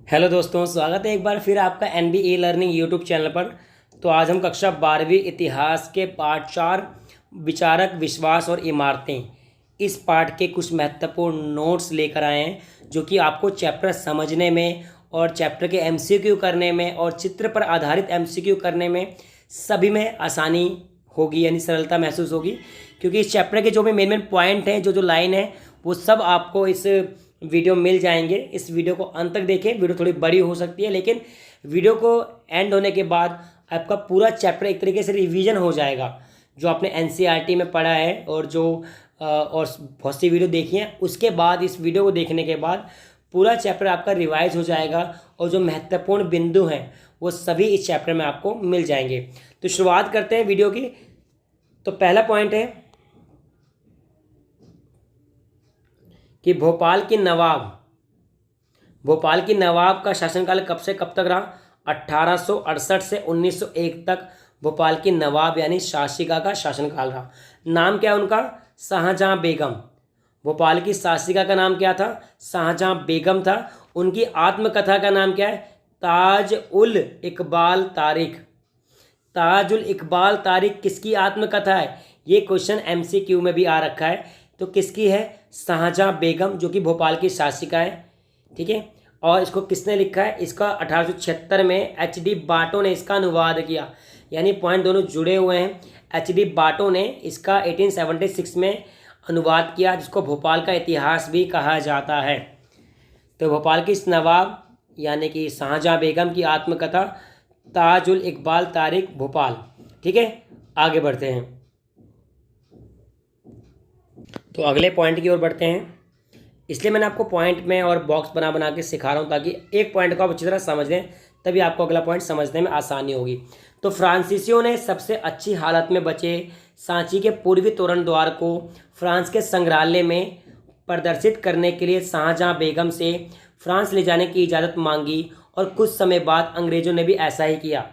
Hello दोस्तों, स्वागत है एक बार फिर आपका एनबीए लर्निंग यूट्यूब चैनल पर। तो आज हम कक्षा 12वीं इतिहास के पाठ 4 विचारक, विश्वास और इमारतें, इस पाठ के कुछ महत्वपूर्ण नोट्स लेकर आए हैं जो कि आपको चैप्टर समझने में और चैप्टर के एमसीक्यू करने में और चित्र पर आधारित एमसीक्यू करने में सभी में आसानी होगी, यानी सरलता महसूस होगी। क्योंकि इस चैप्टर के जो भी मेन मेन पॉइंट हैं, जो लाइन है, वो सब आपको इस वीडियो मिल जाएंगे। इस वीडियो को अंत तक देखें। वीडियो थोड़ी बड़ी हो सकती है, लेकिन वीडियो को एंड होने के बाद आपका पूरा चैप्टर एक तरीके से रिवीजन हो जाएगा। जो आपने एनसीईआरटी में पढ़ा है और और बहुत सी वीडियो देखी है, उसके बाद इस वीडियो को देखने के बाद पूरा चैप्टर आपका रिवाइज हो जाएगा और जो महत्वपूर्ण बिंदु हैं वो सभी इस चैप्टर में आपको मिल जाएंगे। तो शुरुआत करते हैं वीडियो की। तो पहला पॉइंट है कि भोपाल की नवाब का शासनकाल कब से कब तक रहा? 1868 से 1901 तक भोपाल की नवाब यानी शासिका का शासनकाल रहा। नाम क्या है उनका? शाहजहां बेगम। भोपाल की शासिका का नाम क्या था? शाहजहां बेगम था। उनकी आत्मकथा का नाम क्या है? ताज उल इकबाल तारिक। ताज उल इकबाल तारिक किसकी आत्मकथा है? ये क्वेश्चन एमसीक्यू में भी आ रखा है। तो किसकी है? शाहजहां बेगम, जो कि भोपाल की शासिका है। ठीक है। और इसको किसने लिखा है? इसका 1876 में एच.डी. बाटो ने इसका अनुवाद किया। यानी पॉइंट दोनों जुड़े हुए हैं। एच.डी. बाटो ने इसका 1876 में अनुवाद किया, जिसको भोपाल का इतिहास भी कहा जाता है। तो भोपाल की इस नवाब यानी कि शाहजहां बेगम की आत्मकथा ताज उल इकबाल तारिक, भोपाल। ठीक है, आगे बढ़ते हैं। तो अगले पॉइंट की ओर बढ़ते हैं। इसलिए मैंने आपको पॉइंट में और बॉक्स बना बना के सिखा रहा हूँ, ताकि एक पॉइंट को आप अच्छी तरह समझ लें, तभी आपको अगला पॉइंट समझने में आसानी होगी। तो फ्रांसीसियों ने सबसे अच्छी हालत में बचे सांची के पूर्वी तोरण द्वार को फ्रांस के संग्रहालय में प्रदर्शित करने के लिए शाहजहां बेगम से फ्रांस ले जाने की इजाज़त मांगी और कुछ समय बाद अंग्रेज़ों ने भी ऐसा ही किया।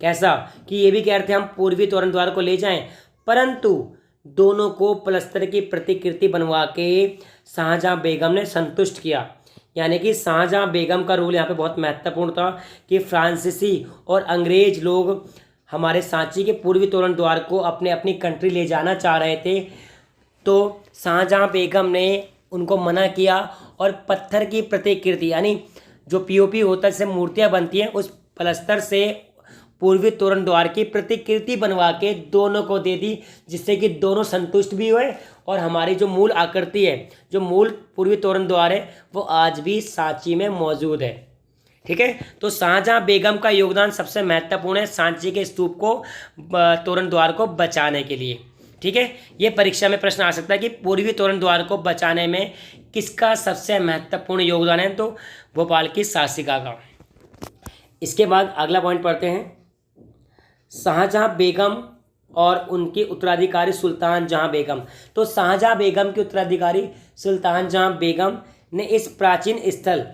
कैसा कि ये भी कह रहे थे हम पूर्वी तोरण द्वार को ले जाएं, परंतु दोनों को प्लस्तर की प्रतिकृति बनवा के शाहजहां बेगम ने संतुष्ट किया। यानी कि शाहजहां बेगम का रोल यहाँ पे बहुत महत्वपूर्ण था कि फ्रांसीसी और अंग्रेज लोग हमारे सांची के पूर्वी तोरण द्वार को अपने अपनी कंट्री ले जाना चाह रहे थे। तो शाहजहां बेगम ने उनको मना किया और पत्थर की प्रतिकृति, यानी जो पीओपी होता है, जिससे मूर्तियाँ बनती हैं, उस प्लस्तर से पूर्वी तोरण द्वार की प्रतिकृति बनवा के दोनों को दे दी, जिससे कि दोनों संतुष्ट भी हुए और हमारी जो मूल आकृति है, जो मूल पूर्वी तोरण द्वार है, वो आज भी सांची में मौजूद है। ठीक है। तो शाहजहां बेगम का योगदान सबसे महत्वपूर्ण है सांची के स्तूप को, तोरण द्वार को बचाने के लिए। ठीक है। ये परीक्षा में प्रश्न आ सकता है कि पूर्वी तोरण द्वार को बचाने में किसका सबसे महत्वपूर्ण योगदान है? तो भोपाल की शासिका का। इसके बाद अगला पॉइंट पढ़ते हैं। शाहजहां बेगम और उनकी उत्तराधिकारी सुल्तान जहां बेगम। तो शाहजहां बेगम की उत्तराधिकारी सुल्तान जहां बेगम ने इस प्राचीन स्थल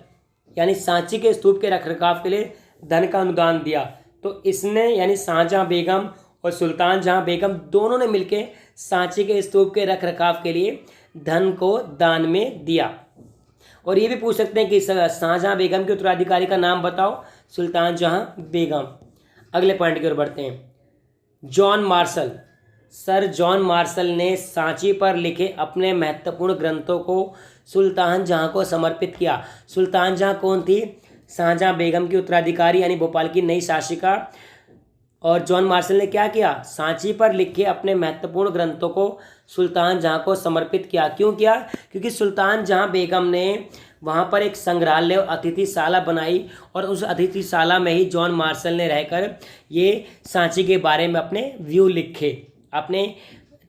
यानी सांची के स्तूप के रखरखाव के लिए धन का अनुदान दिया। तो इसने यानी शाहजहां बेगम और सुल्तान जहां बेगम दोनों ने मिलकर सांची के स्तूप के रखरखाव के लिए धन को दान में दिया। और ये भी पूछ सकते हैं कि शाहजहां बेगम के उत्तराधिकारी का नाम बताओ। सुल्तान जहां बेगम। अगले पॉइंट की ओर बढ़ते हैं। John Marshall. Sir John Marshall ने सांची पर लिखे अपने महत्वपूर्ण ग्रंथों को सुल्तान जहां को समर्पित किया। सुल्तान जहां कौन थी? शाहजहां बेगम की उत्तराधिकारी यानी भोपाल की नई शासिका। और जॉन मार्शल ने क्या किया? सांची पर लिखे अपने महत्वपूर्ण ग्रंथों को सुल्तान जहां को समर्पित किया। क्यों किया? क्योंकि सुल्तान जहां बेगम ने वहाँ पर एक संग्रहालय और अतिथिशाला बनाई और उस अतिथिशाला में ही जॉन मार्शल ने रहकर ये सांची के बारे में अपने व्यू लिखे, अपने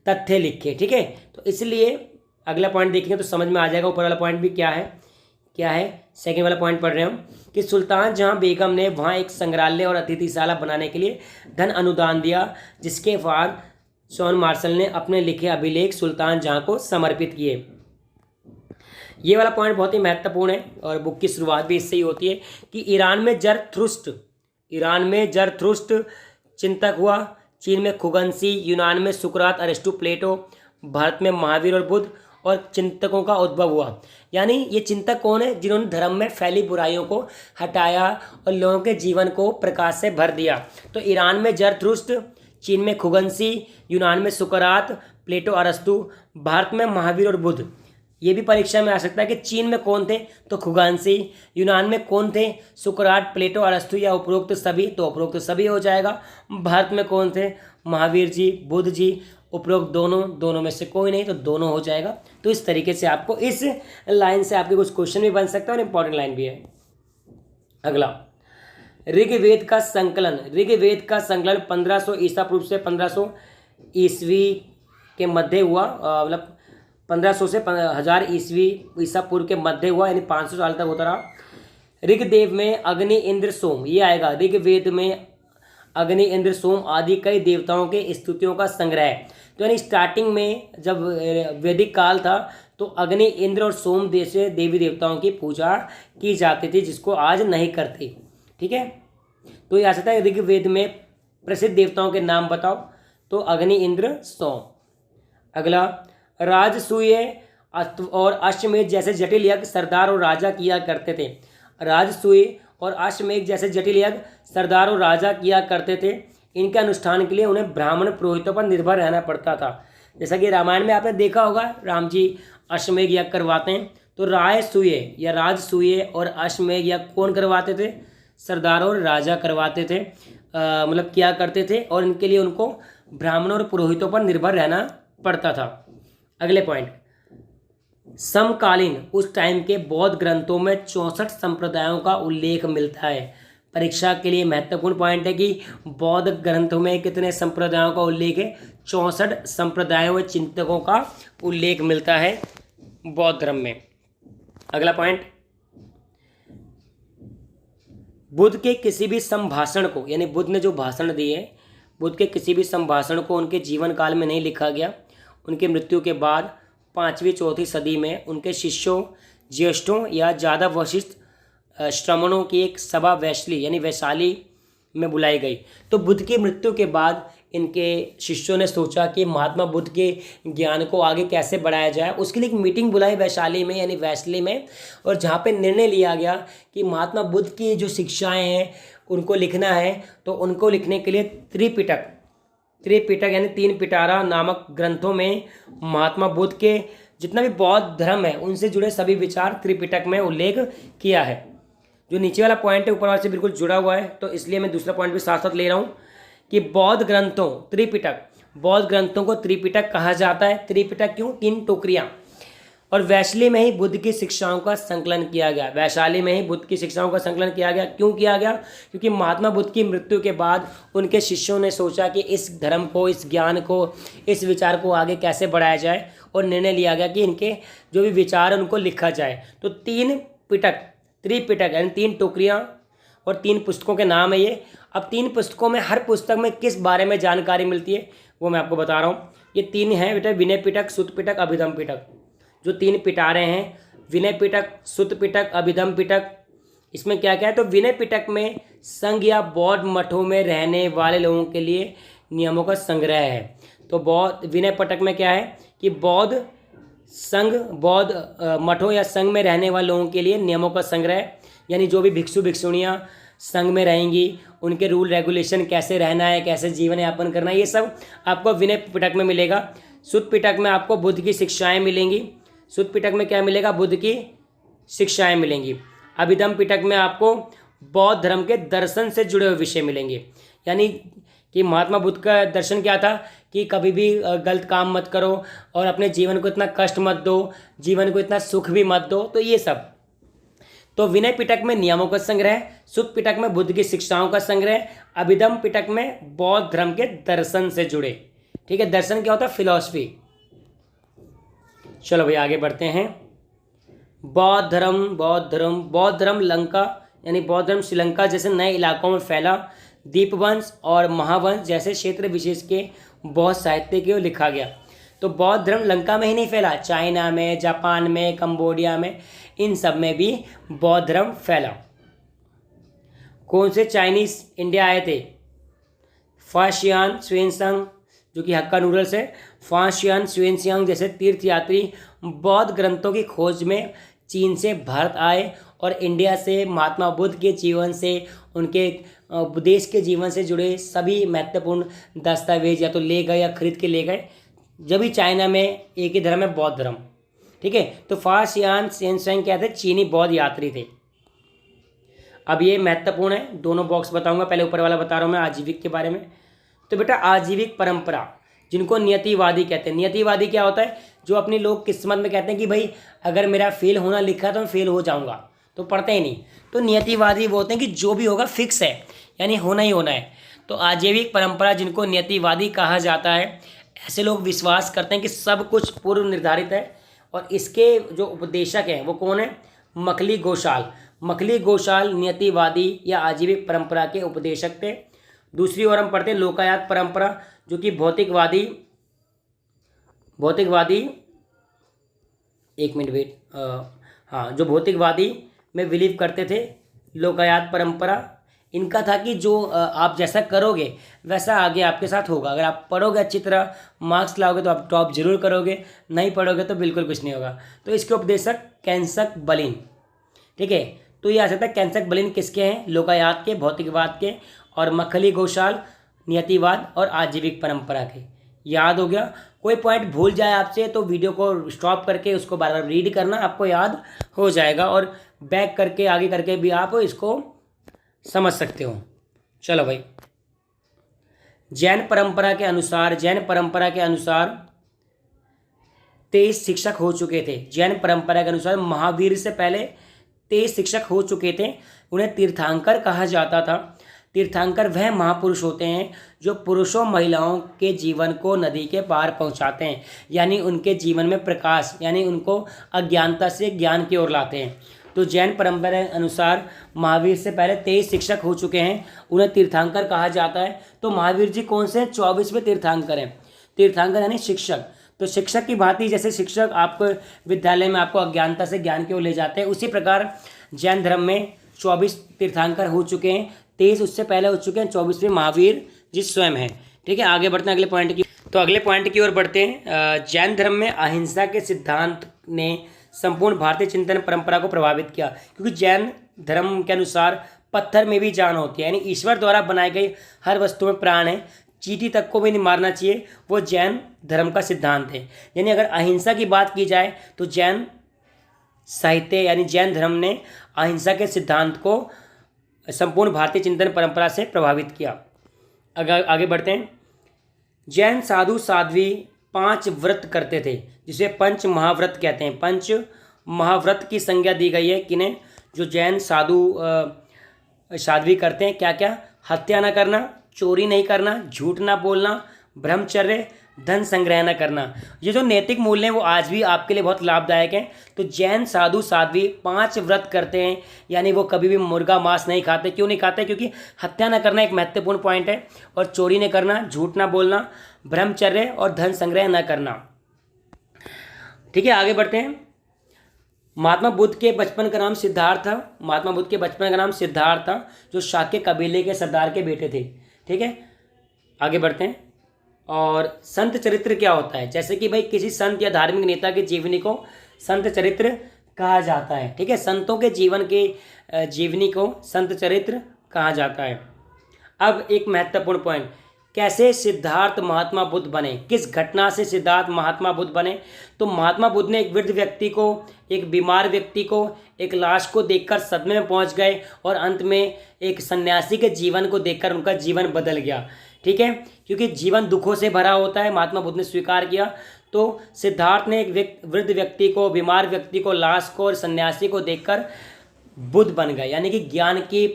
तथ्य लिखे। ठीक है। तो इसलिए अगला पॉइंट देखेंगे तो समझ में आ जाएगा ऊपर वाला पॉइंट भी क्या है। सेकेंड वाला पॉइंट पढ़ रहे हम कि सुल्तान जहां बेगम ने वहाँ एक संग्रहालय और अतिथिशाला बनाने के लिए धन अनुदान दिया, जिसके बाद जॉन मार्शल ने अपने लिखे अभिलेख सुल्तान जहां को समर्पित किए। ये वाला पॉइंट बहुत ही महत्वपूर्ण है और बुक की शुरुआत भी इससे ही होती है कि ईरान में जरथुस्त्र चिंतक हुआ। चीन में खुगनसी, यूनान में सुकरात, अरिस्टो, प्लेटो, भारत में महावीर और बुद्ध और चिंतकों का उद्भव हुआ। यानी ये चिंतक कौन है? जिन्होंने धर्म में फैली बुराइयों को हटाया और लोगों के जीवन को प्रकाश से भर दिया। तो ईरान में जरथुस्त्र, चीन में खुगनसी, यूनान में सुकरात, प्लेटो, अरस्तु, भारत में महावीर और बुद्ध। ये भी परीक्षा में आ सकता है कि चीन में कौन थे? तो खुगनसी। यूनान में कौन थे? सुकरात, प्लेटो, अरस्तु या उपरोक्त सभी? तो उपरोक्त सभी हो जाएगा। भारत में कौन थे? महावीर जी, बुद्ध जी, उपरोक्त दोनों में से कोई नहीं, तो दोनों हो जाएगा। तो इस तरीके से आपको इस लाइन से आपके कुछ क्वेश्चन भी बन सकता है और इंपॉर्टेंट लाइन भी है। अगला, ऋग्वेद का संकलन। ऋग्वेद का संकलन 1500 ईसा पूर्व से 1500 ईस्वी के मध्य हुआ। मतलब 1500 से 1000 ईसा पूर्व के मध्य हुआ, यानी 500 साल तक होता रहा। ऋग्वेद में अग्नि, इंद्र, सोम, ये आएगा। ऋग्वेद में अग्नि, इंद्र, सोम आदि कई देवताओं के स्तुतियों का संग्रह है। तो यानी स्टार्टिंग में जब वैदिक काल था तो अग्नि, इंद्र और सोम जैसे देवी देवताओं की पूजा की जाती थी, जिसको आज नहीं करती। ठीक है, तो ये आ सकता है ऋग्वेद में प्रसिद्ध देवताओं के नाम बताओ। तो अग्नि, इंद्र, सोम। अगला, राजसूय और अश्वमेध जैसे जटिल यज्ञ सरदार और राजा किया करते थे। राजसूय और अश्वमेध जैसे जटिल यज्ञ सरदार और राजा किया करते थे। इनके अनुष्ठान के लिए उन्हें ब्राह्मण पुरोहितों पर निर्भर रहना पड़ता था। जैसा कि रामायण में आपने देखा होगा, राम जी अश्वमेध यज्ञ करवाते हैं, तो राजसूय या राजसूय और अश्वमेध यज्ञ कौन करवाते थे? सरदार और राजा करवाते थे, मतलब किया करते थे, और इनके लिए उनको ब्राह्मणों और पुरोहितों पर निर्भर रहना पड़ता था। अगले पॉइंट, समकालीन उस टाइम के बौद्ध ग्रंथों में 64 संप्रदायों का उल्लेख मिलता है। परीक्षा के लिए महत्वपूर्ण पॉइंट है कि बौद्ध ग्रंथों में कितने संप्रदायों का उल्लेख है? 64 संप्रदायों व चिंतकों का उल्लेख मिलता है बौद्ध धर्म में। अगला पॉइंट, बुद्ध के किसी भी संभाषण को, यानी बुद्ध ने जो भाषण दिए, बुद्ध के किसी भी संभाषण को उनके जीवन काल में नहीं लिखा गया। उनके मृत्यु के बाद 5वीं-4वीं सदी में उनके शिष्यों, ज्येष्ठों या ज़्यादा वशिष्ठ श्रमणों की एक सभा वैशाली यानी वैशाली में बुलाई गई। तो बुद्ध की मृत्यु के बाद इनके शिष्यों ने सोचा कि महात्मा बुद्ध के ज्ञान को आगे कैसे बढ़ाया जाए। उसके लिए एक मीटिंग बुलाई वैशाली में यानी वैशाली में, और जहाँ पे निर्णय लिया गया कि महात्मा बुद्ध की जो शिक्षाएं हैं उनको लिखना है। तो उनको लिखने के लिए त्रिपिटक यानी 3 पिटारा नामक ग्रंथों में महात्मा बुद्ध के जितना भी बौद्ध धर्म है उनसे जुड़े सभी विचार त्रिपिटक में उल्लेख किया है। जो नीचे वाला पॉइंट है ऊपर वाले से बिल्कुल जुड़ा हुआ है, तो इसलिए मैं दूसरा पॉइंट भी साथ साथ ले रहा हूँ कि बौद्ध ग्रंथों को त्रिपिटक कहा जाता है। त्रिपिटक क्यों? 3 टोकरियाँ। और वैशाली में ही बुद्ध की शिक्षाओं का संकलन किया गया। वैशाली में ही बुद्ध की शिक्षाओं का संकलन किया गया। क्यों किया गया? क्योंकि महात्मा बुद्ध की मृत्यु के बाद उनके शिष्यों ने सोचा कि इस धर्म को, इस ज्ञान को, इस विचार को आगे कैसे बढ़ाया जाए, और निर्णय लिया गया कि इनके जो भी विचार है उनको लिखा जाए। तो 3 त्रिपिटक यानी 3 टोकरियाँ और 3 पुस्तकों के नाम है ये। अब 3 पुस्तकों में हर पुस्तक में किस बारे में जानकारी मिलती है वो मैं आपको बता रहा हूँ। ये 3 हैं बेटा, विनय पिटक, सुत्त पिटक, अभिधम पिटक। जो 3 पिटारे हैं, विनय पिटक, सुत्त पिटक, अभिधम पिटक, इसमें क्या क्या है? तो विनय पिटक में संघ या बौद्ध मठों में रहने वाले लोगों के लिए नियमों का संग्रह है। तो बौद्ध विनय पिटक में क्या है कि बौद्ध मठों या संघ में रहने वाले लोगों के लिए नियमों का संग्रह, यानी जो भी भिक्षु भिक्षुणियाँ संघ में रहेंगी उनके रूल रेगुलेशन, कैसे रहना है, कैसे जीवन यापन करना है, ये सब आपको विनय पिटक में मिलेगा। सुत्त पिटक में आपको बुद्ध की शिक्षाएं मिलेंगी। सुत्त पिटक में क्या मिलेगा? बुद्ध की शिक्षाएं मिलेंगी। अभिधम पिटक में आपको बौद्ध धर्म के दर्शन से जुड़े हुए विषय मिलेंगे। यानी कि महात्मा बुद्ध का दर्शन क्या था कि कभी भी गलत काम मत करो और अपने जीवन को इतना कष्ट मत दो, जीवन को इतना सुख भी मत दो, तो ये सब। तो विनय पिटक में नियमों का संग्रह, सुत्त पिटक में बुद्ध की शिक्षाओं का संग्रह, अभिधम पिटक में बौद्ध धर्म के दर्शन से जुड़े। ठीक है, दर्शन क्या होता है? फिलॉसफी। चलो भाई आगे बढ़ते हैं। बौद्ध धर्म लंका यानी बौद्ध धर्म श्रीलंका जैसे नए इलाकों में फैला। दीपवंश और महावंश जैसे क्षेत्र विशेष के बौद्ध साहित्य के लिखा गया। तो बौद्ध धर्म लंका में ही नहीं फैला, चाइना में, जापान में, कंबोडिया में, इन सब में भी बौद्ध धर्म फैला। कौन से चाइनीज इंडिया आए थे? फाशियान, स्वेनसंग जो कि हक्का नूडल्स है, फांशियन स्वेनसियांग जैसे तीर्थयात्री बौद्ध ग्रंथों की खोज में चीन से भारत आए और इंडिया से महात्मा बुद्ध के जीवन से, उनके उपदेश के जीवन से जुड़े सभी महत्वपूर्ण दस्तावेज या तो ले गए या खरीद के ले गए। जब भी चाइना में एक ही धर्म है, बौद्ध धर्म। ठीक है, तो फांशियन स्वेनसियांग क्या थे? चीनी बौद्ध यात्री थे। अब ये महत्वपूर्ण है, दोनों बॉक्स बताऊंगा, पहले ऊपर वाला बता रहा हूँ मैं आजीविक के बारे में। तो बेटा आजीविक परंपरा, जिनको नियतिवादी कहते हैं। नियतिवादी क्या होता है? जो अपनी लोग किस्मत में कहते हैं कि भाई अगर मेरा फेल होना लिखा है तो मैं फेल हो जाऊंगा, तो पढ़ते ही नहीं। तो नियतिवादी वो होते हैं कि जो भी होगा फिक्स है, यानी होना ही होना है। तो आजीविक परंपरा, जिनको नियतिवादी कहा जाता है, ऐसे लोग विश्वास करते हैं कि सब कुछ पूर्व निर्धारित है। और इसके जो उपदेशक हैं वो कौन है? मखली गोशाल। मखली गोशाल नियतिवादी या आजीविक परंपरा के उपदेशक थे। दूसरी ओर हम पढ़ते हैं लोकायत परंपरा, जो कि भौतिकवादी, एक मिनट वेट, हाँ, जो भौतिकवादी में बिलीव करते थे। लोकायत परंपरा इनका था कि जो आप जैसा करोगे वैसा आगे आपके साथ होगा। अगर आप पढ़ोगे अच्छी तरह, मार्क्स लाओगे तो आप टॉप जरूर करोगे, नहीं पढ़ोगे तो बिल्कुल कुछ नहीं होगा। तो इसके उपदेशक कैंसक बलिन। ठीक है, तो ये आ सकता है कैंसक बलिन किसके हैं? लोकायत के, भौतिकवाद के, और मखली गोशाल नियतिवाद और आजीविक परंपरा के। याद हो गया? कोई पॉइंट भूल जाए आपसे तो वीडियो को स्टॉप करके उसको बार बार रीड करना, आपको याद हो जाएगा, और बैक करके आगे करके भी आप इसको समझ सकते हो। चलो भाई, जैन परंपरा के अनुसार 23 शिक्षक हो चुके थे। जैन परंपरा के अनुसार महावीर से पहले 23 शिक्षक हो चुके थे। उन्हें तीर्थंकर कहा जाता था। तीर्थंकर वह महापुरुष होते हैं जो पुरुषों महिलाओं के जीवन को नदी के पार पहुंचाते हैं, यानी उनके जीवन में प्रकाश, यानी उनको अज्ञानता से ज्ञान की ओर लाते हैं। तो जैन परंपरा के अनुसार महावीर से पहले 23 शिक्षक हो चुके हैं, उन्हें तीर्थंकर कहा जाता है। तो महावीर जी कौन से? 24वें तीर्थंकर हैं। तीर्थंकर यानी शिक्षक। तो शिक्षक की भांति जैसे शिक्षक आपको विद्यालय में आपको अज्ञानता से ज्ञान की ओर ले जाते हैं, उसी प्रकार जैन धर्म में 24 तीर्थंकर हो चुके हैं। 23 उससे पहले हो चुके हैं, 24वें महावीर जी स्वयं हैं। ठीक है, आगे बढ़ते हैं अगले पॉइंट की। तो अगले पॉइंट की ओर बढ़ते हैं। जैन धर्म में अहिंसा के सिद्धांत ने संपूर्ण भारतीय चिंतन परंपरा को प्रभावित किया, क्योंकि जैन धर्म के अनुसार पत्थर में भी जान होती है, यानी ईश्वर द्वारा बनाई गई हर वस्तु में प्राण है, चींटी तक को भी नहीं मारना चाहिए, वो जैन धर्म का सिद्धांत है। यानी अगर अहिंसा की बात की जाए तो जैन साहित्य यानी जैन धर्म ने अहिंसा के सिद्धांत को संपूर्ण भारतीय चिंतन परंपरा से प्रभावित किया। आगे बढ़ते हैं। जैन साधु साध्वी 5 व्रत करते थे, जिसे पंच महाव्रत कहते हैं। पंच महाव्रत की संज्ञा दी गई है किन्हें? जो जैन साधु साध्वी करते हैं। क्या क्या? हत्या न करना, चोरी नहीं करना, झूठ ना बोलना, ब्रह्मचर्य, धन संग्रह न करना। ये जो नैतिक मूल्य हैं वो आज भी आपके लिए बहुत लाभदायक हैं। तो जैन साधु साध्वी 5 व्रत करते हैं, यानी वो कभी भी मुर्गा मांस नहीं खाते। क्यों नहीं खाते? क्योंकि हत्या न करना एक महत्वपूर्ण पॉइंट है, और चोरी नहीं करना, झूठ ना बोलना, ब्रह्मचर्य और धन संग्रह न करना। ठीक है, आगे बढ़ते हैं। महात्मा बुद्ध के बचपन का नाम सिद्धार्थ था। महात्मा बुद्ध के बचपन का नाम सिद्धार्थ था, जो शाक्य कबीले के सरदार के बेटे थे। ठीक है, आगे बढ़ते हैं। और संत चरित्र क्या होता है? जैसे कि भाई किसी संत या धार्मिक नेता के जीवनी को संत चरित्र कहा जाता है। ठीक है, संतों के जीवन के जीवनी को संत चरित्र कहा जाता है। अब एक महत्वपूर्ण पॉइंट, कैसे सिद्धार्थ महात्मा बुद्ध बने? किस घटना से सिद्धार्थ महात्मा बुद्ध बने? तो महात्मा बुद्ध ने एक वृद्ध व्यक्ति को, एक बीमार व्यक्ति को, एक लाश को देखकर सदमे में पहुंच गए, और अंत में एक सन्यासी के जीवन को देखकर उनका जीवन बदल गया। ठीक है, क्योंकि जीवन दुखों से भरा होता है, महात्मा बुद्ध ने स्वीकार किया। तो सिद्धार्थ ने एक वृद्ध व्यक्ति को, बीमार व्यक्ति को, लाश को और सन्यासी को देखकर बुद्ध बन गए, यानी कि ज्ञान की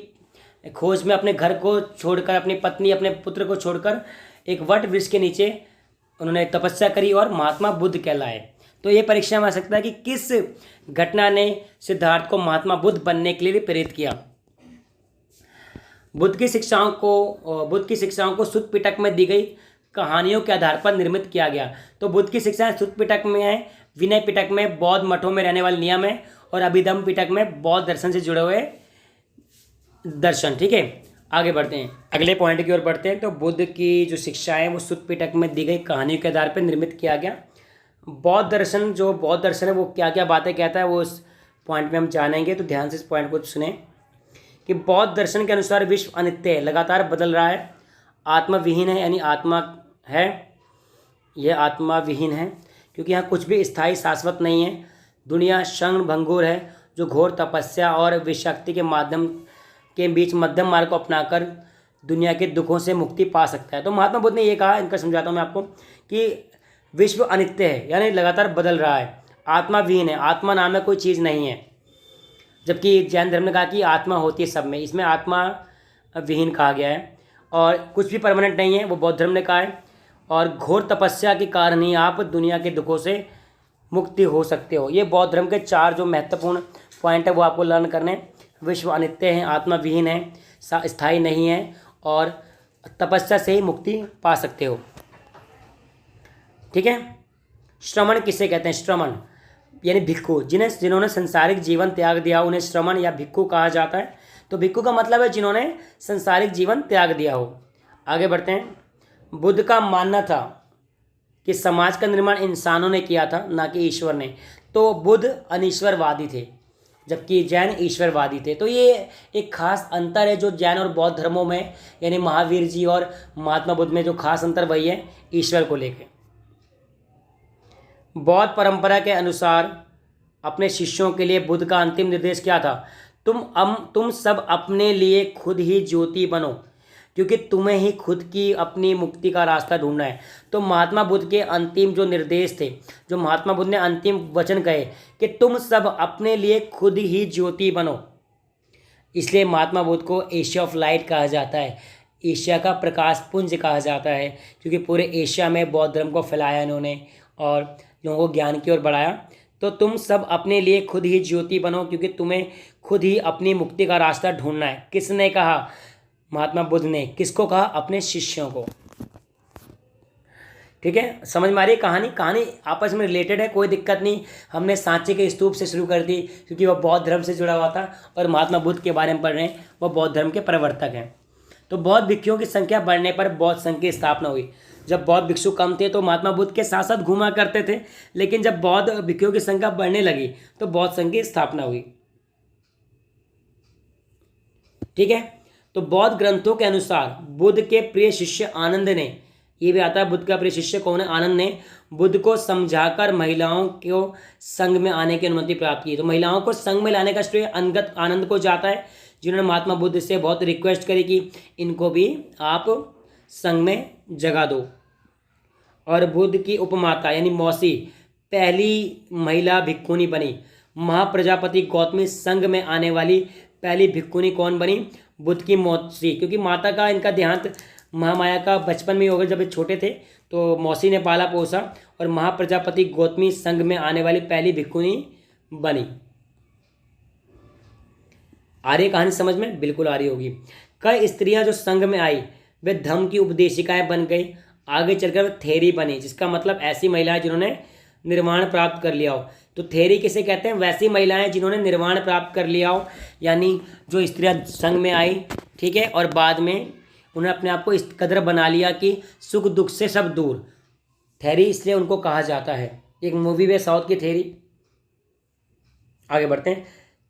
खोज में अपने घर को छोड़कर, अपनी पत्नी, अपने पुत्र को छोड़कर एक वट वृक्ष के नीचे उन्होंने तपस्या करी और महात्मा बुद्ध कहलाए। तो ये परीक्षा में आ सकता है कि किस घटना ने सिद्धार्थ को महात्मा बुद्ध बनने के लिए प्रेरित किया। बुद्ध की शिक्षाओं को सुत्त पिटक में दी गई कहानियों के आधार पर निर्मित किया गया। तो बुद्ध की शिक्षाएं सुत्त पिटक में है, विनय पिटक में बौद्ध मठों में रहने वाले नियम है, और अभिधम्म पिटक में बौद्ध दर्शन से जुड़े हुए दर्शन। ठीक है, आगे बढ़ते हैं, अगले पॉइंट की ओर बढ़ते हैं। तो बुद्ध की जो शिक्षा है वो सुत्त पिटक में दी गई कहानियों के आधार पर निर्मित किया गया। बौद्ध दर्शन, जो बौद्ध दर्शन है वो क्या क्या बातें कहता है वो इस पॉइंट में हम जानेंगे। तो ध्यान से इस पॉइंट को सुने कि बौद्ध दर्शन के अनुसार विश्व अनित्य है, लगातार बदल रहा है, आत्मा विहीन है, यानी आत्मा है, यह आत्मा विहीन है क्योंकि यहाँ कुछ भी स्थायी शाश्वत नहीं है। दुनिया क्षण भंगुर है, जो घोर तपस्या और विषाक्ति के माध्यम के बीच मध्यम मार्ग को अपनाकर दुनिया के दुखों से मुक्ति पा सकता है। तो महात्मा बुद्ध ने ये कहा, इनका समझाता हूँ मैं आपको, कि विश्व अनित्य है यानी लगातार बदल रहा है, आत्मा विहीन है, आत्मा नाम में कोई चीज़ नहीं है। जबकि जैन धर्म ने कहा कि आत्मा होती है सब में, इसमें आत्मा विहीन कहा गया है और कुछ भी परमानेंट नहीं है, वो बौद्ध धर्म ने कहा है। और घोर तपस्या के कारण ही आप दुनिया के दुखों से मुक्ति हो सकते हो। ये बौद्ध धर्म के 4 जो महत्वपूर्ण पॉइंट है वो आपको लर्न करने। विश्व अनित्य है, आत्मा विहीन है, स्थायी नहीं है और तपस्या से ही मुक्ति पा सकते हो। ठीक है। श्रमण किसे कहते हैं? श्रमण यानी भिक्खु, जिन्होंने सांसारिक जीवन त्याग दिया उन्हें श्रमण या भिक्खु कहा जाता है। तो भिक्खु का मतलब है जिन्होंने सांसारिक जीवन त्याग दिया हो। आगे बढ़ते हैं। बुद्ध का मानना था कि समाज का निर्माण इंसानों ने किया था, ना कि ईश्वर ने। तो बुद्ध अनीश्वरवादी थे जबकि जैन ईश्वरवादी थे। तो ये एक खास अंतर है जो जैन और बौद्ध धर्मों में, यानी महावीर जी और महात्मा बुद्ध में जो खास अंतर वही है ईश्वर को लेकर। बौद्ध परंपरा के अनुसार अपने शिष्यों के लिए बुद्ध का अंतिम निर्देश क्या था? तुम सब अपने लिए खुद ही ज्योति बनो, क्योंकि तुम्हें ही खुद की अपनी मुक्ति का रास्ता ढूंढना है। तो महात्मा बुद्ध के अंतिम जो निर्देश थे, जो महात्मा बुद्ध ने अंतिम वचन कहे कि तुम सब अपने लिए खुद ही ज्योति बनो, इसलिए महात्मा बुद्ध को एशिया ऑफ लाइट कहा जाता है, एशिया का प्रकाश पुंज कहा जाता है, क्योंकि पूरे एशिया में बौद्ध धर्म को फैलाया इन्होंने और लोगों को ज्ञान की ओर बढ़ाया। तो तुम सब अपने लिए खुद ही ज्योति बनो, क्योंकि तुम्हें खुद ही अपनी मुक्ति का रास्ता ढूंढना है। किसने कहा? महात्मा बुद्ध ने। किसको कहा? अपने शिष्यों को। ठीक है, समझ में आ रही है कहानी? कहानी आपस में रिलेटेड है, कोई दिक्कत नहीं। हमने सांची के स्तूप से शुरू कर दी क्योंकि वह बौद्ध धर्म से जुड़ा हुआ था और महात्मा बुद्ध के बारे में पढ़ रहे हैं, वह बौद्ध धर्म के प्रवर्तक हैं। तो बौद्ध भिक्षुओं की संख्या बढ़ने पर बौद्ध संघ की स्थापना हुई। जब बौद्ध भिक्षु कम थे तो महात्मा बुद्ध के साथ साथ घूमा करते थे, लेकिन जब बौद्ध भिक्षुओं की संख्या बढ़ने लगी तो बौद्ध संघ की स्थापना हुई। ठीक है। तो बौद्ध ग्रंथों के अनुसार बुद्ध के प्रिय शिष्य आनंद ने, ये भी आता है बुद्ध का प्रिय शिष्य कौन है? आनंद ने बुद्ध को समझाकर महिलाओं को संघ में आने की अनुमति प्राप्त की। तो महिलाओं को संघ में लाने का श्रेय अंगत आनंद को जाता है, जिन्होंने महात्मा बुद्ध से बहुत रिक्वेस्ट करी कि इनको भी आप संघ में जगह दो। और बुद्ध की उपमाता यानी मौसी पहली महिला भिक्षुनी बनी। महाप्रजापति गौतमी संघ में आने वाली पहली भिक्षुनी कौन बनी? बुद्ध की मौसी, क्योंकि माता का इनका देहांत महामाया का बचपन में ही हो गया जब ये छोटे थे, तो मौसी ने पाला पोसा और महाप्रजापति गौतमी संघ में आने वाली पहली भिक्षुनी बनी। आ रही कहानी समझ में? बिल्कुल आ रही होगी। कई स्त्रियां जो संघ में आई वे धम्म की उपदेशिकाएं बन गई, आगे चलकर वे थेरी बनी, जिसका मतलब ऐसी महिलाएं जिन्होंने निर्वाण प्राप्त कर लिया हो। तो थेरी किसे कहते हैं? वैसी महिलाएं जिन्होंने निर्वाण प्राप्त कर लिया हो, यानी जो स्त्रियां संघ में आई, ठीक है, और बाद में उन्हें अपने आप को इस कदर बना लिया कि सुख दुख से सब दूर। थेरी इसलिए उनको कहा जाता है। एक मूवी में साउथ की थेरी। आगे बढ़ते हैं।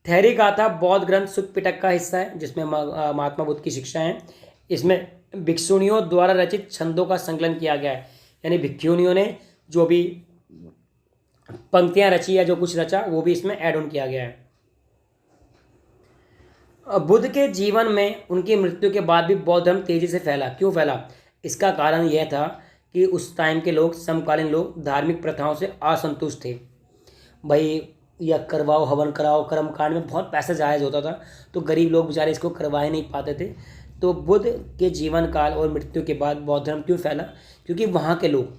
थेरी गाथा बौद्ध ग्रंथ सुत्त पिटक का हिस्सा है, जिसमें महात्मा बुद्ध की शिक्षा है। इसमें भिक्षुणियों द्वारा रचित छंदों का संकलन किया गया है, यानी भिक्षुणियों ने जो भी पंक्तियां रची या जो कुछ रचा वो भी इसमें ऐड ऑन किया गया है। बुद्ध के जीवन में उनकी मृत्यु के बाद भी बौद्ध धर्म तेजी से फैला। क्यों फैला? इसका कारण यह था कि उस टाइम के लोग, समकालीन लोग, धार्मिक प्रथाओं से असंतुष्ट थे। भाई या करवाओ, हवन कराओ, कर्मकांड में बहुत पैसा जायज़ होता था, तो गरीब लोग बेचारे इसको करवा ही नहीं पाते थे। तो बुद्ध के जीवन काल और मृत्यु के बाद बौद्ध धर्म क्यों फैला? क्योंकि वहाँ के लोग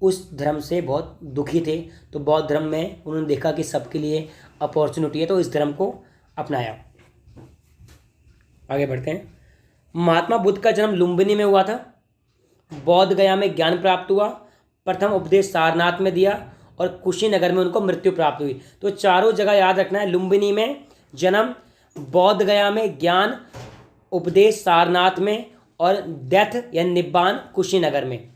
उस धर्म से बहुत दुखी थे। तो बौद्ध धर्म में उन्होंने देखा कि सबके लिए अपॉर्चुनिटी है, तो इस धर्म को अपनाया। आगे बढ़ते हैं। महात्मा बुद्ध का जन्म लुम्बिनी में हुआ था। बौद्ध गया में ज्ञान प्राप्त हुआ। प्रथम उपदेश सारनाथ में दिया और कुशीनगर में उनको मृत्यु प्राप्त हुई। तो चारों जगह याद रखना है। लुम्बिनी में जन्म, बौद्ध गया में ज्ञान उपदेश सारनाथ में और देथ या निब्बान कुशीनगर में।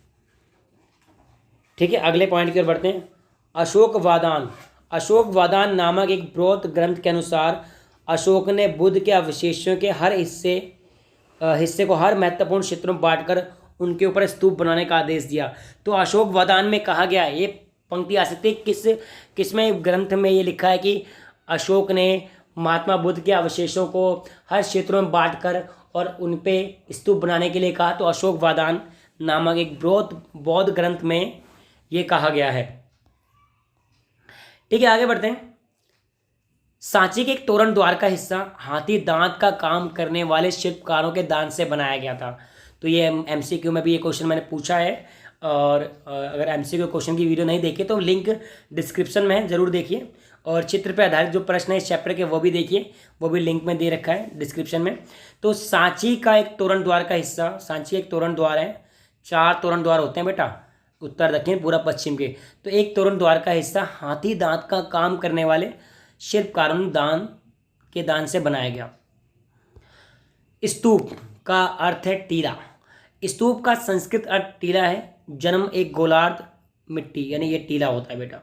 ठीक है, अगले पॉइंट की ओर बढ़ते हैं। अशोक वादान। अशोक वादान नामक एक बौद्ध ग्रंथ के अनुसार अशोक ने बुद्ध के अवशेषों के हर हिस्से को हर महत्वपूर्ण क्षेत्रों में बांटकर उनके ऊपर स्तूप बनाने का आदेश दिया। तो अशोक वादान में कहा गया, ये पंक्ति आ सकती है किसमें ग्रंथ में ये लिखा है कि अशोक ने महात्मा बुद्ध के अवशेषों को हर क्षेत्रों में बांटकर और उन पे स्तूप बनाने के लिए कहा। तो अशोक वादान नामक एक बौद्ध ग्रंथ में ये कहा गया है। ठीक है, आगे बढ़ते हैं। सांची के एक तोरण द्वार का हिस्सा हाथी दांत का काम करने वाले शिल्पकारों के दान से बनाया गया था। तो ये एमसीक्यू में भी ये क्वेश्चन मैंने पूछा है, और अगर एमसीक्यू क्वेश्चन की वीडियो नहीं देखी तो लिंक डिस्क्रिप्शन में है, ज़रूर देखिए। और चित्र पर आधारित जो प्रश्न है इस चैप्टर के वो भी देखिए, वो भी लिंक में दे रखा है डिस्क्रिप्शन में। तो सांची का एक तोरण द्वार का हिस्सा, सांची एक तोरण द्वार है, 4 तोरण द्वार होते हैं बेटा, उत्तर दक्षिण पूर्व पश्चिम के। तो एक तोरण द्वार का हिस्सा हाथी दांत का काम करने वाले शिल्पकारों दान से बनाया गया। स्तूप का अर्थ है टीला। स्तूप का संस्कृत अर्थ टीला है। जन्म एक गोलार्ध मिट्टी, यानी ये टीला होता है बेटा,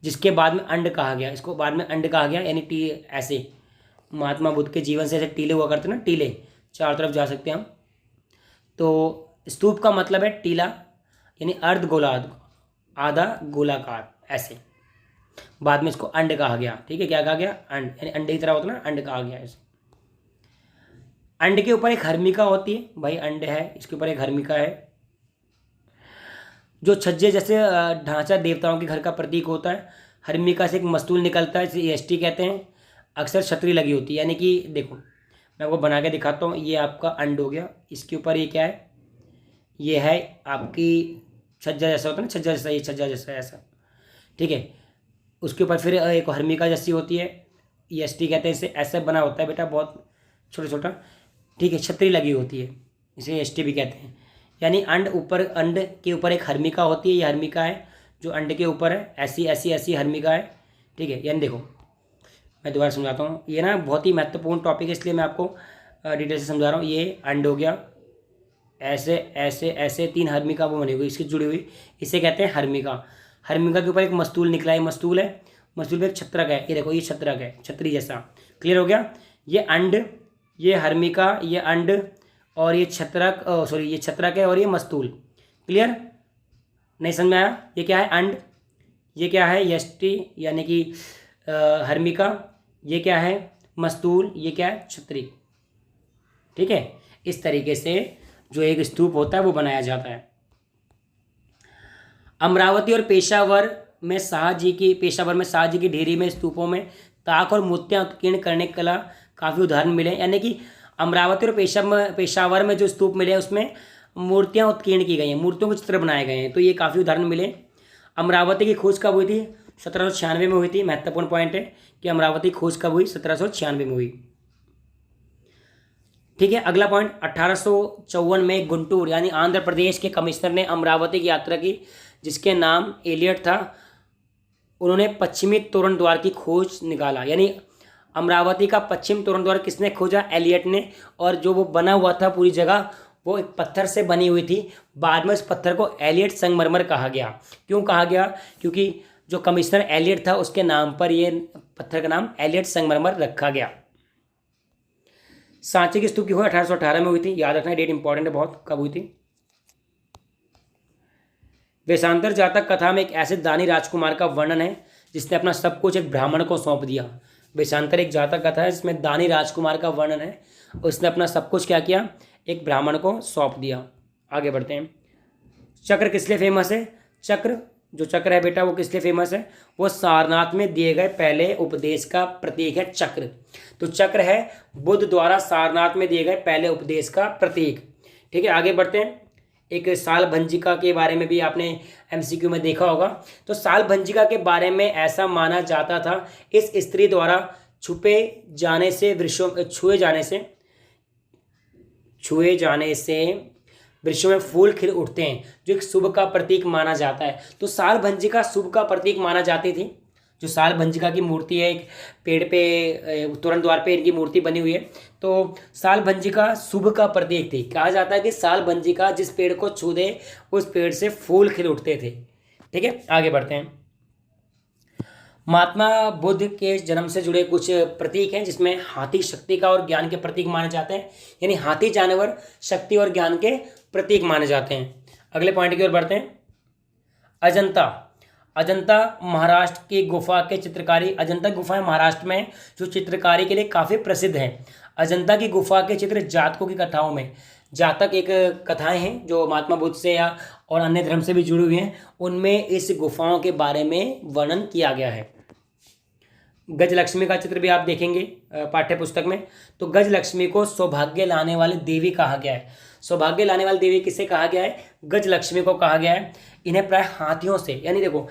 जिसके बाद में अंड कहा गया। इसको बाद में अंड कहा गया, यानी ऐसे महात्मा बुद्ध के जीवन से ऐसे टीले हुआ करते ना, टीले चारों तरफ जा सकते हैं हम। तो स्तूप का मतलब है टीला, यानी अर्ध गोलार्ध, आधा गोलाकार ऐसे। बाद में इसको अंड कहा गया। ठीक है, क्या कहा गया? अंड, यानी अंडे की तरह होता है ना, अंड कहा गया इसे। अंड के ऊपर एक हर्मिका होती है, भाई अंड है, इसके ऊपर एक हर्मिका है, जो छज्जे जैसे ढांचा देवताओं के घर का प्रतीक होता है। हर्मिका से एक मस्तूल निकलता है, इसे यष्टि कहते हैं। अक्सर छतरी लगी होती है, यानी कि देखो मैं आपको बना के दिखाता हूँ। ये आपका अंड हो गया, इसके ऊपर ये क्या है? ये है आपकी छज्जा जैसा होता है ना, छज्जा जैसा, ये छज्जा जैसा ऐसा। ठीक है, उसके ऊपर फिर एक हर्मिका जैसी होती है, यष्टि कहते हैं इसे। ऐसा बना होता है बेटा, बहुत छोटा छोटा। ठीक है, छतरी लगी होती है, इसे यष्टि भी कहते हैं। यानी अंड के ऊपर एक हर्मिका होती है, ये हर्मिका है जो अंड के ऊपर है, ऐसी ऐसी ऐसी हर्मिका है। ठीक है, यानी देखो मैं दोबारा समझाता हूँ, ये ना बहुत ही महत्वपूर्ण टॉपिक है, इसलिए मैं आपको डिटेल से समझा रहा हूँ। ये अंड हो गया, ऐसे ऐसे ऐसे 3 हर्मिका वो बनी हुई, इसकी जुड़ी हुई, इसे कहते हैं हर्मिका। हर्मिका के ऊपर एक मस्तूल निकला है, मस्तूल है, मस्तूल पे एक छत्रक है, ये देखो ये छत्रक है, छतरी जैसा। क्लियर हो गया? ये अंड, ये हर्मिका, ये अंड, और ये छत्रक, सॉरी ये छत्रक है, और ये मस्तूल। क्लियर? नहीं समझ में आया? ये क्या है? अंड। ये क्या है? यष्टि, यानी कि हर्मिका। ये क्या है? मस्तूल। ये क्या है? छतरी। ठीक है, इस तरीके से जो एक स्तूप होता है वो बनाया जाता है। अमरावती और पेशावर में शाहजी की ढेरी में स्तूपों में ताक और मूर्तियां उत्कीर्ण करने की कला काफ़ी उदाहरण मिले। यानी कि अमरावती और पेशावर में जो स्तूप मिले उसमें मूर्तियां उत्कीर्ण की गई हैं, मूर्तियों के चित्र बनाए गए हैं। तो ये काफ़ी उदाहरण मिले। अमरावती की खोज कब हुई थी? 1796 में हुई थी। महत्वपूर्ण पॉइंट है कि अमरावती की खोज कब हुई? 1796 में हुई। ठीक है, अगला पॉइंट, 1854 में गुंटूर यानी आंध्र प्रदेश के कमिश्नर ने अमरावती की यात्रा की, जिसके नाम एलियट था। उन्होंने पश्चिमी तोरण द्वार की खोज निकाला। यानी अमरावती का पश्चिम तोरण द्वार किसने खोजा? एलियट ने। और जो वो बना हुआ था पूरी जगह, वो एक पत्थर से बनी हुई थी। बाद में इस पत्थर को एलियट संगमरमर कहा गया। क्यों कहा गया? क्योंकि जो कमिश्नर एलियट था उसके नाम पर ये पत्थर का नाम एलियट संगमरमर रखा गया। सांची की स्तूप की खोज 1818 में हुई थी। याद रखना, डेट इंपॉर्टेंट है बहुत, कब हुई थी। वेशांतर जातक कथा में एक ऐसे दानी राजकुमार का वर्णन है जिसने अपना सब कुछ एक ब्राह्मण को सौंप दिया। वेशांतर एक जातक कथा है जिसमें दानी राजकुमार का वर्णन है, उसने अपना सब कुछ क्या किया? एक ब्राह्मण को सौंप दिया। आगे बढ़ते हैं। चक्र किस लिए फेमस है? चक्र, जो चक्र है बेटा वो किस लिए फेमस है? वो सारनाथ में दिए गए पहले उपदेश का प्रतीक है चक्र। तो चक्र है बुद्ध द्वारा सारनाथ में दिए गए पहले उपदेश का प्रतीक। ठीक है, आगे बढ़ते हैं। एक साल भंजिका के बारे में भी आपने एमसीक्यू में देखा होगा। तो साल भंजिका के बारे में ऐसा माना जाता था, इस स्त्री द्वारा छुए जाने से वृक्षों में फूल खिल उठते हैं, जो एक शुभ का प्रतीक माना जाता है। तो साल भंजिका शुभ का प्रतीक माना जाती थी। जो साल भंजिका की मूर्ति है, एक पेड़ पे तोरण द्वार पे इनकी मूर्ति बनी हुई है। तो साल भंजिका शुभ का प्रतीक थी। कहा जाता है कि साल भंजिका जिस पेड़ को छू दे उस पेड़ से फूल खिल उठते थे। ठीक है, आगे बढ़ते हैं। महात्मा बुद्ध के जन्म से जुड़े कुछ प्रतीक हैं, जिसमें हाथी शक्ति का और ज्ञान के प्रतीक माने जाते हैं, यानी हाथी जानवर शक्ति और ज्ञान के प्रतीक माने जाते हैं। अगले पॉइंट की ओर बढ़ते हैं। अजंता। अजंता महाराष्ट्र की गुफा के चित्रकारी, अजंता गुफाएं महाराष्ट्र में जो चित्रकारी के लिए काफ़ी प्रसिद्ध हैं। अजंता की गुफा के चित्र जातकों की कथाओं में, जातक एक कथाएं हैं जो महात्मा बुद्ध से या और अन्य धर्म से भी जुड़ी हुई हैं, उनमें इस गुफाओं के बारे में वर्णन किया गया है। गजलक्ष्मी का चित्र भी आप देखेंगे पाठ्य पुस्तक में। तो गजलक्ष्मी को सौभाग्य लाने वाली देवी कहा गया है। सौभाग्य लाने वाली देवी किसे कहा गया है? गजलक्ष्मी को कहा गया है। इन्हें प्राय हाथियों से, यानी देखो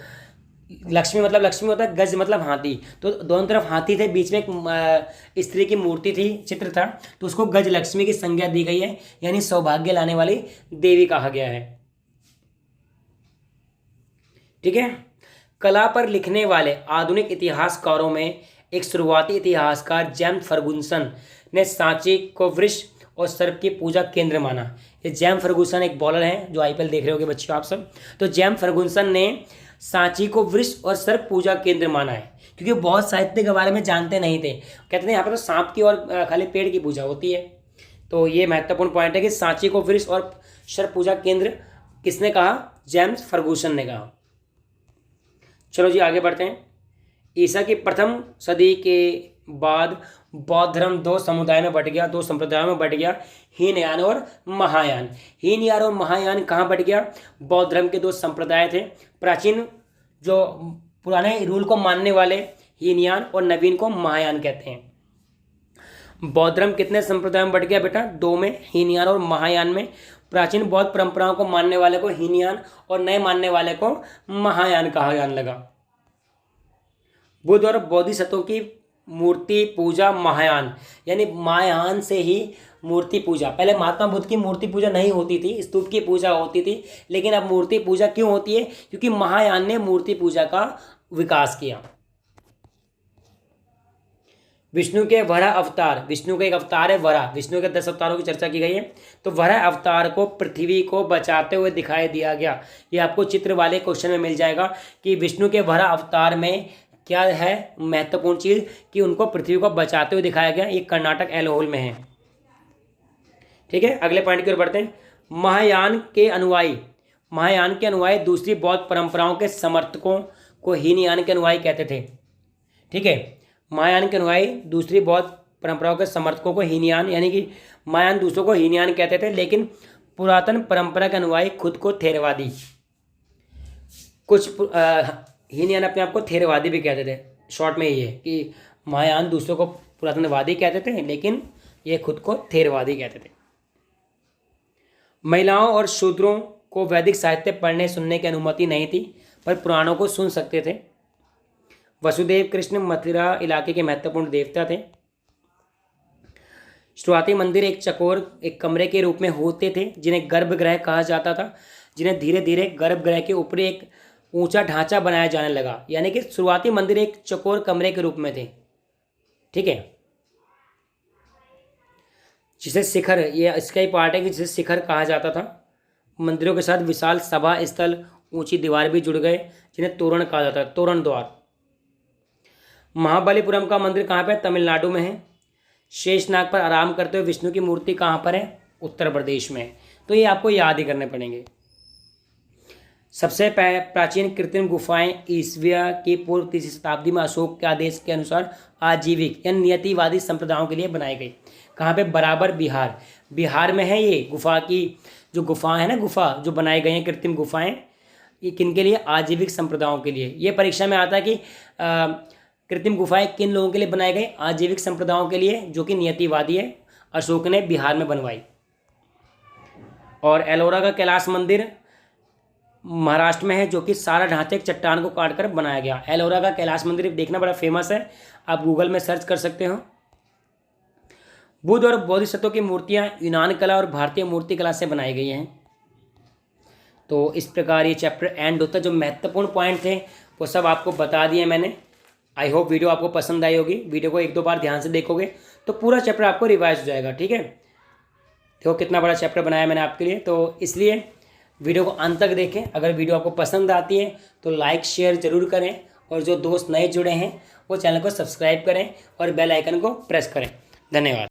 लक्ष्मी मतलब लक्ष्मी होता है, गज मतलब हाथी, तो दोनों तरफ हाथी थे, बीच में एक स्त्री की मूर्ति थी, चित्र था, तो उसको गजलक्ष्मी की संज्ञा दी गई है, यानी सौभाग्य लाने वाली देवी कहा गया है। ठीक है। कला पर लिखने वाले आधुनिक इतिहासकारों में एक शुरुआती इतिहासकार जेम्स फर्गुसन ने सांची को वृक्ष और सर्प की पूजा केंद्र माना। ये जेम्स फर्गुसन एक बॉलर हैं जो आईपीएल देख रहे होगे बच्चों आप सब। तो जेम्स फर्गुसन ने सांची को वृक्ष और सर्प पूजा केंद्र माना है, क्योंकि बहुत साहित्य के बारे में जानते नहीं थे। कहते थे यहाँ पर तो सांप की और खाली पेड़ की पूजा होती है। तो ये महत्वपूर्ण पॉइंट है कि सांची को वृक्ष और सर्प पूजा केंद्र किसने कहा? जेम्स फर्गुसन ने कहा। चलो जी आगे बढ़ते हैं। ईसा की प्रथम सदी के बाद बौद्ध धर्म दो समुदायों में बट गया, दो संप्रदायों में बट गया, हीनयान और महायान। हीनयान और महायान कहाँ बट गया? बौद्ध धर्म के दो संप्रदाय थे। प्राचीन जो पुराने रूल को मानने वाले हीनयान और नवीन को महायान कहते हैं। बौद्ध धर्म कितने संप्रदायों में बट गया बेटा? दो में, हीनयान और महायान में। प्राचीन बौद्ध परंपराओं को मानने वाले को हीनयान और नए मानने वाले को महायान कहा जाने लगा। बुद्ध और बोधिसत्वों की मूर्ति पूजा महायान, यानी महायान से ही मूर्ति पूजा। पहले महात्मा बुद्ध की मूर्ति पूजा नहीं होती थी, स्तूप की पूजा होती थी, लेकिन अब मूर्ति पूजा क्यों होती है? क्योंकि महायान ने मूर्ति पूजा का विकास किया। विष्णु के वराह अवतार, विष्णु का एक अवतार है वराह, विष्णु के 10 अवतारों की चर्चा की गई है। तो वराह अवतार को पृथ्वी को बचाते हुए दिखाई दिया गया। ये आपको चित्र वाले क्वेश्चन में मिल जाएगा कि विष्णु के वराह अवतार में क्या है महत्वपूर्ण चीज, कि उनको पृथ्वी को बचाते हुए दिखाया गया। ये कर्नाटक एलोहोल में है। ठीक है, अगले पॉइंट की ओर बढ़ते हैं। महायान के अनुयायी दूसरी बौद्ध परंपराओं के समर्थकों को हीनयान के अनुयायी कहते थे। ठीक है, महायान के अनुयायी दूसरी बौद्ध परंपराओं के समर्थकों को हीनयान, यानी कि महायान दूसरों को हीनयान कहते थे, लेकिन पुरातन परंपरा के अनुयायी खुद को थेरवादी, कुछ हीनयान अपने आप को थेरवादी भी कहते थे। शॉर्ट में ये है कि महायान दूसरों को पुरातनवादी कहते थे, लेकिन ये खुद को थेरवादी कहते थे। महिलाओं और शूद्रों को वैदिक साहित्य पढ़ने सुनने की अनुमति नहीं थी, पर पुराणों को सुन सकते थे। वसुदेव कृष्ण मथुरा इलाके के महत्वपूर्ण देवता थे। शुरुआती मंदिर एक चकोर एक कमरे के रूप में होते थे, जिन्हें गर्भगृह कहा जाता था, जिन्हें धीरे धीरे गर्भगृह के ऊपर एक ऊंचा ढांचा बनाया जाने लगा। यानी कि शुरुआती मंदिर एक चकोर कमरे के रूप में थे। ठीक है, जिसे शिखर, ये इसका ही पार्ट है कि जिसे शिखर कहा जाता था। मंदिरों के साथ विशाल सभा स्थल, ऊंची दीवार भी जुड़ गए, जिन्हें तोरण कहा जाता है, तोरण द्वार। महाबलीपुरम का मंदिर कहाँ पे? तमिलनाडु में है। शेषनाग पर आराम करते हुए विष्णु की मूर्ति कहाँ पर है? उत्तर प्रदेश में है। तो ये आपको याद ही करने पड़ेंगे। सबसे प्राचीन कृत्रिम गुफाएं ईसवीं की पूर्व 3री शताब्दी में अशोक के आदेश के अनुसार आजीविक या नियतिवादी संप्रदायों के लिए बनाई गई। कहाँ पे? बराबर बिहार, बिहार में है ये गुफा की जो गुफा है ना, गुफा जो बनाई गई हैं कृत्रिम गुफाएं, ये किन के लिए? आजीविक संप्रदायों के लिए। ये परीक्षा में आता है कि कृत्रिम गुफाएं किन लोगों के लिए बनाई गई? आजीविक संप्रदायों के लिए, जो कि नियतिवादी है। अशोक ने बिहार में बनवाई। और एलोरा का कैलाश मंदिर महाराष्ट्र में है, जो कि सारा ढांचे चट्टान को काटकर बनाया गया। एलोरा का कैलाश मंदिर देखना बड़ा फेमस है, आप गूगल में सर्च कर सकते हो। बुद्ध और बोधिसत्वों की मूर्तियां यूनान कला और भारतीय मूर्ति कला से बनाई गई हैं। तो इस प्रकार ये चैप्टर एंड होता है। जो महत्वपूर्ण पॉइंट थे वो सब आपको बता दिए मैंने। आई होप वीडियो आपको पसंद आई होगी। वीडियो को 1-2 बार ध्यान से देखोगे तो पूरा चैप्टर आपको रिवाइज हो जाएगा। ठीक है, देखो कितना बड़ा चैप्टर बनाया मैंने आपके लिए, तो इसलिए वीडियो को अंत तक देखें। अगर वीडियो आपको पसंद आती है तो लाइक शेयर ज़रूर करें, और जो दोस्त नए जुड़े हैं वो चैनल को सब्सक्राइब करें और बेल आइकन को प्रेस करें। धन्यवाद।